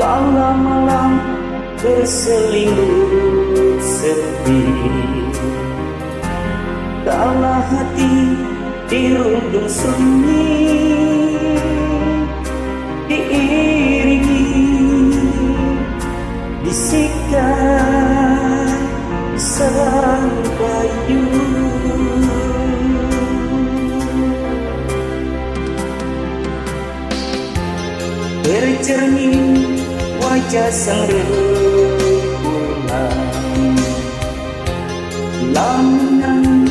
Kala malam berselimut sepi, kala hati dirundung sunyi, diiringi bisikan sang bayu. Bercermin wajah sang rembulan, lamunan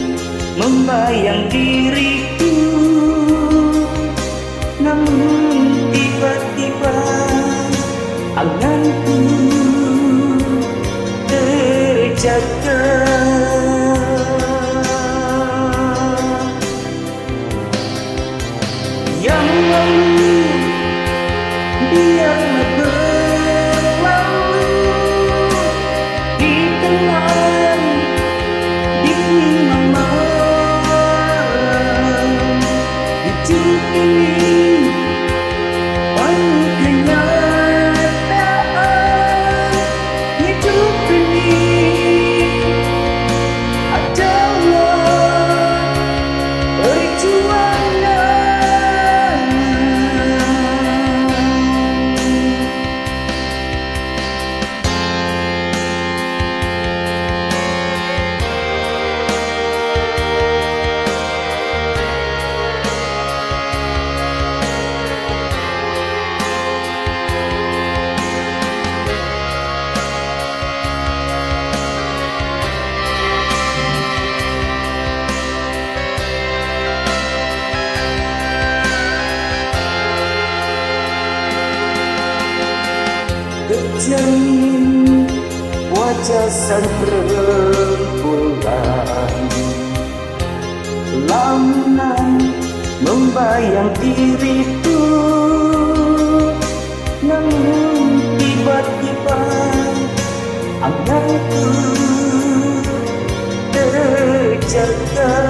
membayang diriku. Namun tiba-tiba anganku terjaga. Yang lalu biarlah berlalu, ditelan dingin malam. Hidup ini penuh kenyataan, hidup ini adalah perjuangan. Bercermin wajah sang rembulan, lamunan membayang diriku. Namun tiba-tiba anganku terjaga.